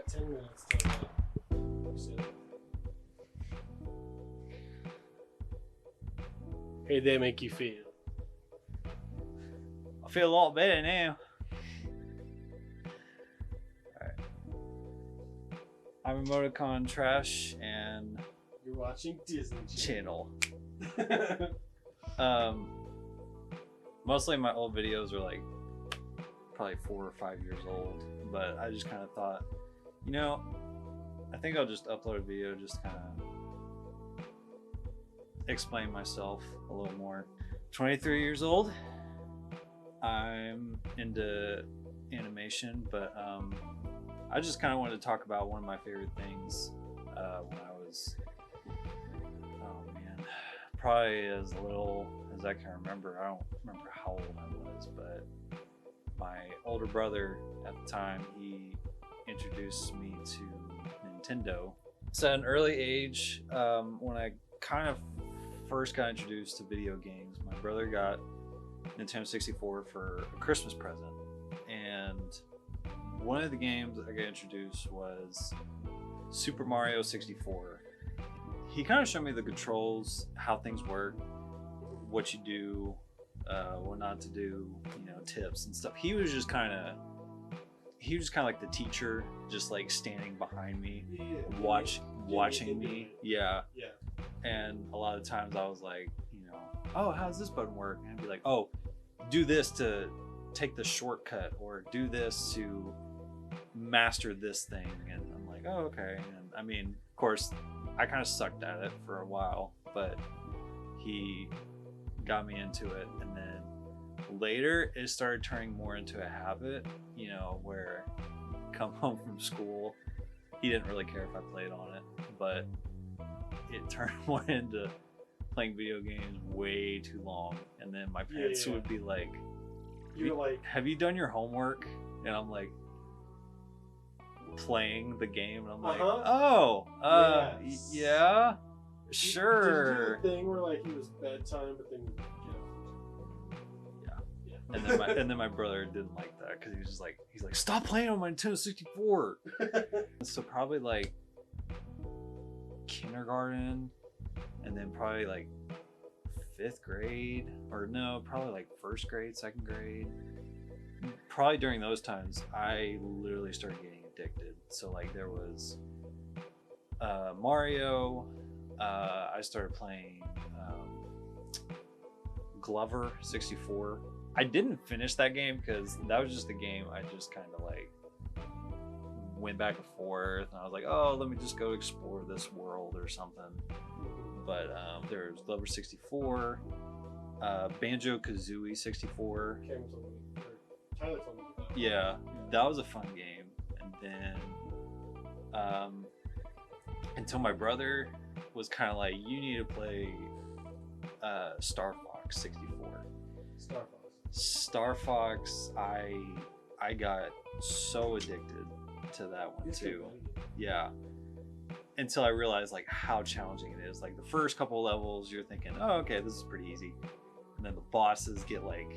10 minutes till that. Hey, they make you feel. I feel a lot better now. Alright. I'm Emoticon Trash and You're watching Disney Channel. Mostly my old videos are like probably 4 or 5 years old, but I just kind of thought, you know, I think I'll just upload a video, just kind of explain myself a little more. 23 years old. I'm into animation, but I just kind of wanted to talk about one of my favorite things when I was, oh man, probably as little as I can remember. I don't remember how old I was, but my older brother at the time, he introduced me to Nintendo. So at an early age, when I kind of first got introduced to video games, my brother got Nintendo 64 for a Christmas present, and one of the games I got introduced was Super Mario 64. He kind of showed me the controls, how things work, what you do, what not to do, you know, tips and stuff. He was just kind of like the teacher, just like standing behind me, watching me. Yeah. And a lot of times I was like, you know, oh, how does this button work? And I'd be like, oh, do this to take the shortcut, or do this to master this thing. And I'm like, oh, okay. And I mean, of course, I kind of sucked at it for a while, but he got me into it. And then later it started turning more into a habit, you know, where come home from school, he didn't really care if I played on it, but it turned more into playing video games way too long. And then my parents would be like, you're like, have you done your homework? And I'm like, playing the game, and I'm like, oh, yes. yeah, sure. Did you do the thing where like it was bedtime, but then And then my brother didn't like that because he's like, stop playing on my Nintendo 64. So probably like kindergarten, and then probably like 5th grade, or no, probably like 1st grade, 2nd grade. Probably during those times, I literally started getting addicted. So like there was Mario. I started playing Glover 64. I didn't finish that game because that was just a game I just kind of like went back and forth, and I was like, oh, let me just go explore this world or something. But there's Glover 64, Banjo-Kazooie 64. Tyler told me that. Yeah, that was a fun game. And then until my brother was kind of like, you need to play Star Fox 64. Star Fox, I got so addicted to that one too. Yeah. Until I realized like how challenging it is. Like the first couple levels, you're thinking, oh, okay, this is pretty easy. And then the bosses get like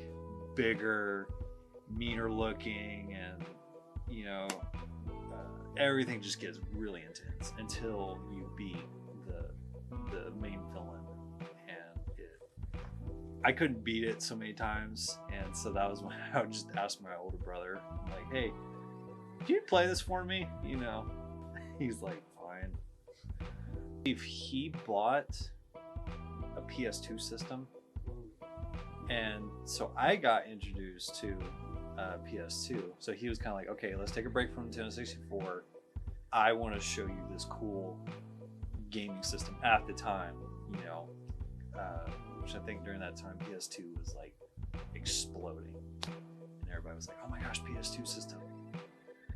bigger, meaner looking, and you know, everything just gets really intense until you beat the main villain. I couldn't beat it so many times, and so that was when I would just ask my older brother, I'm like, hey, can you play this for me? You know, he's like, fine. If he bought a PS2 system, and so I got introduced to PS2. So he was kind of like, okay, let's take a break from Nintendo 64. I want to show you this cool gaming system at the time, you know, which I think during that time PS2 was like exploding, and everybody was like, oh my gosh, PS2 system.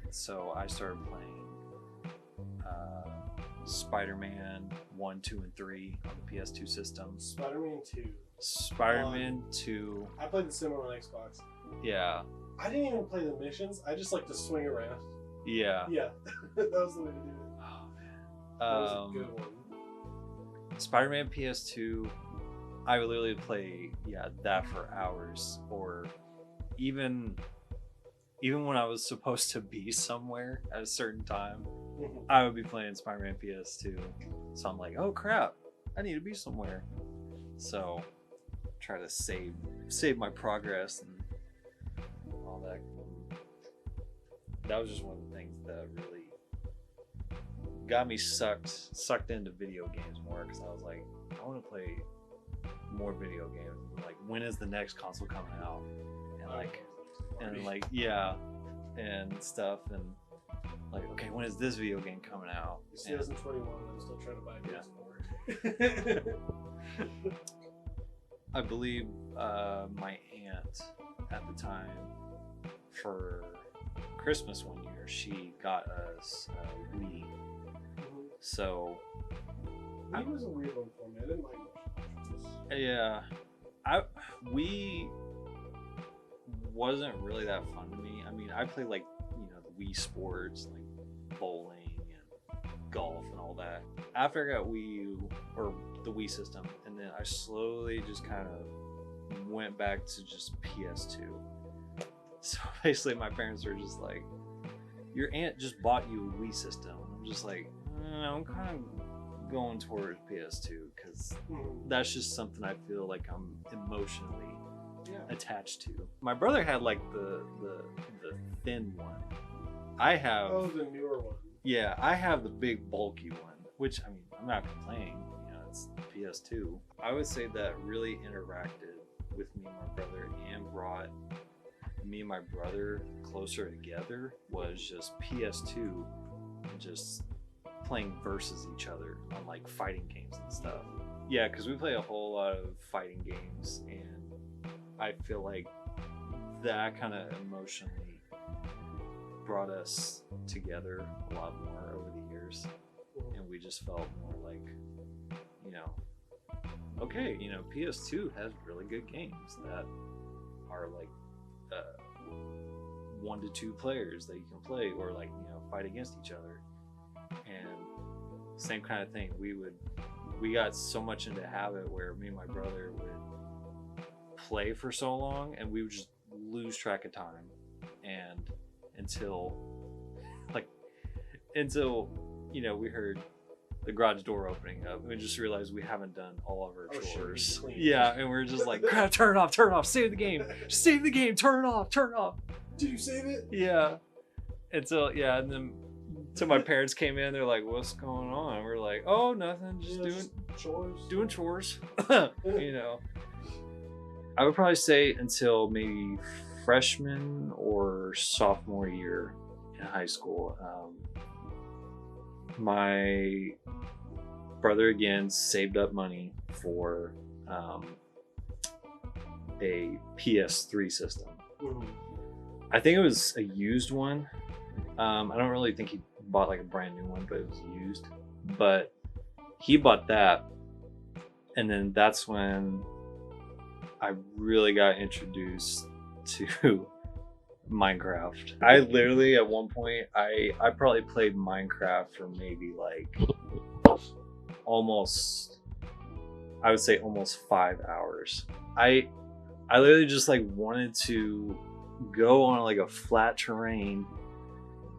And so I started playing Spider-Man 1, 2, and 3 on the PS2 system. Spider-Man 2. I played the similar on Xbox. Yeah. I didn't even play the missions. I just like to swing around. Yeah. Yeah. That was the way to do it. Oh man. That was a good one. Spider-Man PS2, I would literally play that for hours, or even even when I was supposed to be somewhere at a certain time, Mhm. I would be playing Spider-Man PS2. So I'm like, oh crap, I need to be somewhere. So try to save my progress and all that. That was just one of the things that really got me sucked into video games more, because I was like, I want to play more video games. Like, when is the next console coming out? And like yeah, and stuff, and like, okay, when is this video game coming out? It's 2021. I'm still trying to buy a PS4. I believe my aunt at the time, for Christmas one year, she got us a Wii. So Wii was a weird one for me. I didn't like it. yeah, Wii wasn't really that fun to me. I mean, I played like, the Wii Sports, like bowling and golf and all that. After I got Wii U, or the Wii system, and then I slowly just kind of went back to just PS2. So basically my parents were just like, your aunt just bought you a Wii system. I'm just like, I'm kind of going towards PS2, because that's just something I feel like I'm emotionally attached to. My brother had like the thin one. I have the newer one. Yeah, I have the big bulky one, which, I mean, I'm not complaining, it's PS2. I would say that really interacted with me and my brother and brought me and my brother closer together was just PS2, and just playing versus each other on like fighting games and stuff. Yeah, because we play a whole lot of fighting games, and I feel like that kind of emotionally brought us together a lot more over the years, and we just felt more like, okay, PS2 has really good games that are like 1 to 2 players that you can play, or like, fight against each other. And same kind of thing, we got so much into habit where me and my brother would play for so long, and we would just lose track of time, and until we heard the garage door opening up, we just realized we haven't done all of our chores. Yeah, and we're just like, crap, turn it off, save the game, turn it off. Did you save it? Yeah. And then my parents came in, they're like, what's going on? We're like, oh, nothing, just doing chores. I would probably say until maybe freshman or sophomore year in high school, my brother again saved up money for a PS3 system. I think it was a used one. I don't really think he bought like a brand new one, but it was used. But he bought that, and then that's when I really got introduced to Minecraft. I literally, at one point, I probably played Minecraft for maybe like almost 5 hours. I literally just like wanted to go on like a flat terrain,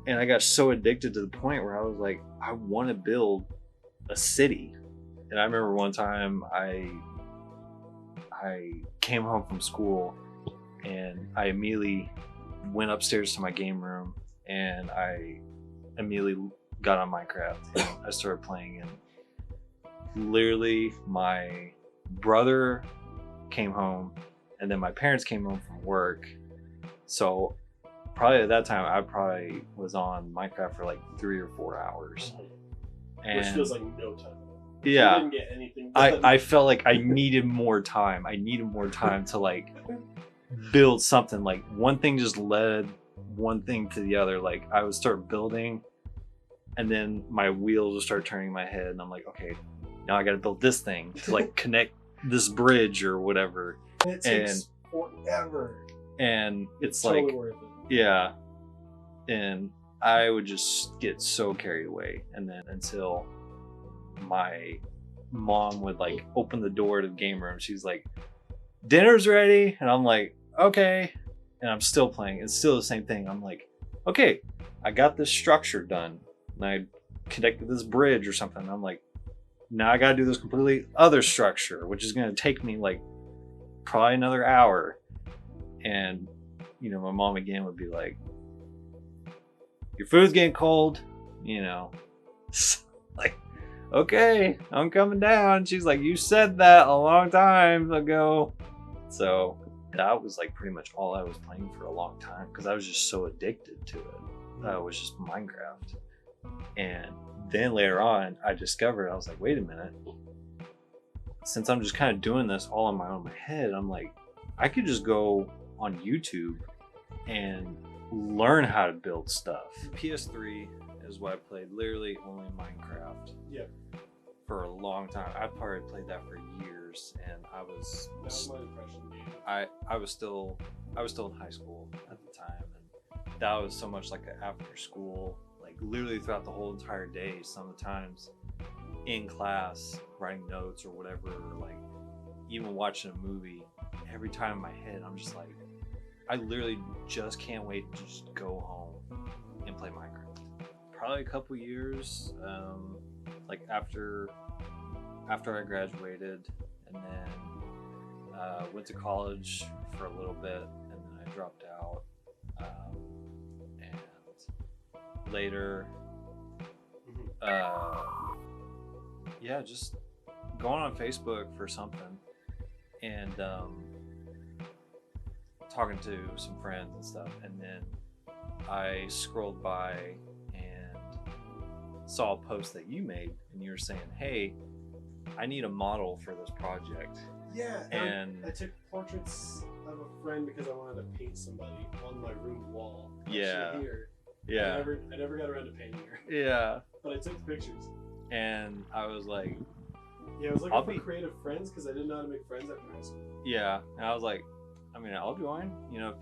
and I got so addicted to the point where I was like, I want to build a city. And I remember one time I came home from school, and I immediately went upstairs to my game room, and I immediately got on Minecraft, and I started playing. And literally my brother came home, and then my parents came home from work. So probably at that time, I probably was on Minecraft for like 3 or 4 hours. Which feels like no time. Yeah. You didn't get anything done. I felt like I needed more time. To like build something. Like, one thing just led one thing to the other. Like, I would start building, and then my wheels would start turning in my head, and I'm like, okay, now I got to build this thing to like connect this bridge or whatever. And it takes forever. And it's totally like, worth it. yeah. And I would just get so carried away. And then until my mom would like open the door to the game room, she's like, dinner's ready. And I'm like, okay. and I'm still playing. It's still the same thing. I'm like, okay, I got this structure done, and I connected this bridge or something. I'm like, now I got to do this completely other structure, which is going to take me like probably another hour. And you know, my mom again would be like, your food's getting cold, you know. Like, okay, I'm coming down. She's like, you said that a long time ago. So that was like pretty much all I was playing for a long time because I was just so addicted to it. It was just Minecraft. And then later on, I discovered, I was like, wait a minute. Since I'm just kind of doing this all on my own in my head, I'm like, I could just go on YouTube and learn how to build stuff. PS3 is what I played, literally only Minecraft. Yeah. For a long time. I probably played that for years, and That was my impression of the game. I was still in high school at the time, and that was so much like an after school, like literally throughout the whole entire day, some of the times in class, writing notes or whatever, or like even watching a movie. Every time in my head, I'm just like, I literally just can't wait to just go home and play Minecraft. Probably a couple years, like after I graduated, and then went to college for a little bit, and then I dropped out. And later, yeah, just going on Facebook for something, and talking to some friends and stuff, and then I scrolled by and saw a post that you made, and you were saying, hey, I need a model for this project. Yeah, and I took portraits of a friend because I wanted to paint somebody on my room wall. Yeah. Here. Yeah. I never got around to painting her. Yeah. But I took the pictures. And I was like, yeah, I was looking for creative friends because I didn't know how to make friends after high school. Yeah, and I was like, I mean, I'll join. You know,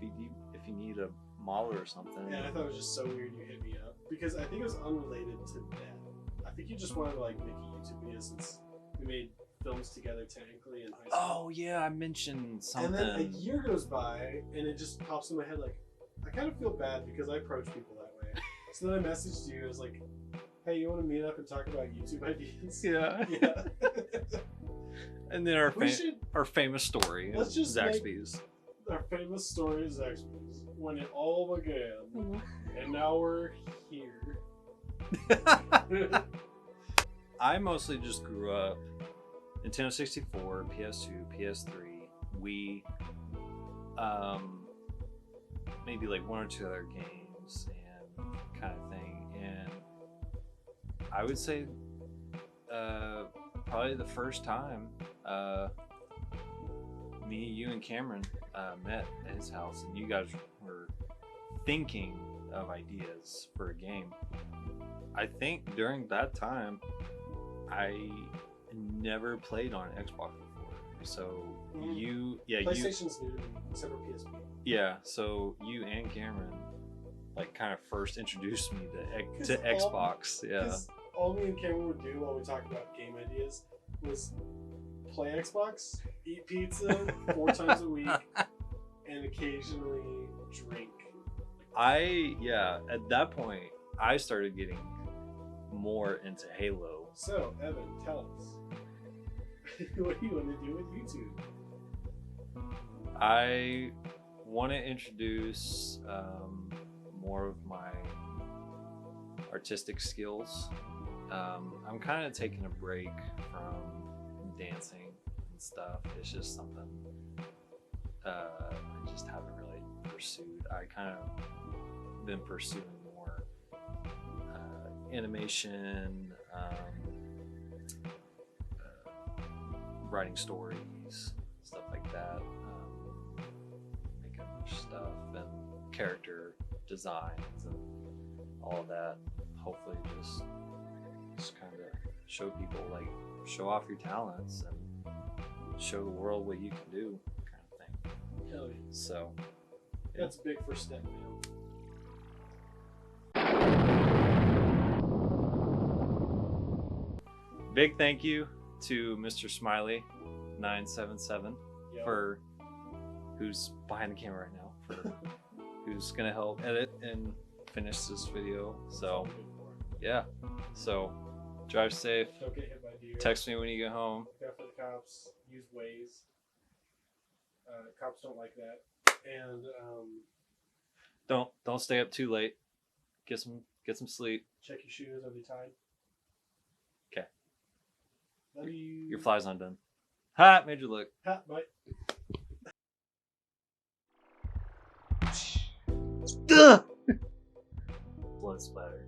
if you need a model or something. Yeah, I thought it was just so weird you hit me up because I think it was unrelated to that. I think you just wanted to like make a YouTube video since we made films together technically in high school. Oh yeah, I mentioned something. And then a year goes by and it just pops in my head like, I kind of feel bad because I approach people that way. So then I messaged you. I was like, hey, you want to meet up and talk about YouTube ideas? Yeah. Yeah. And then our famous story. Let's just Zaxby's. Our famous story is Zaxby's when it all began, and now we're here. I mostly just grew up Nintendo 64, PS2, PS3, Wii, maybe like one or two other games and kind of thing. And I would say probably the first time me, you, and Cameron met at his house, and you guys were thinking of ideas for a game. I think during that time, I never played on Xbox before. So PlayStation's new to me, except for PSP. Yeah, so you and Cameron like kind of first introduced me to Xbox. Yeah. All me and Cameron would do while we talked about game ideas was play Xbox, eat pizza 4 times a week, and occasionally drink. At that point, I started getting more into Halo. So, Evan, tell us, what do you want to do with YouTube? I want to introduce more of my artistic skills. I'm kind of taking a break from dancing and stuff. It's just something I just haven't really pursued. I kind of been pursuing more animation, writing stories, stuff like that, making stuff and character designs and all of that. Hopefully just kind of show people, like, show off your talents and show the world what you can do, kind of thing. Hell yeah. So yeah. That's a big first step, man. Big thank you to Mr. Smiley 977 Yo. for who's behind the camera right now who's gonna help edit and finish this video. So yeah, so drive safe. Don't get hit by deer. Text me when you get home. Look out for the cops. Use Waze. Cops don't like that. And Don't stay up too late. Get some sleep. check your shoes. Are they tied? Okay. Love you. Your fly's not done. Ha! Made you look. Ha, bye. Blood splatter.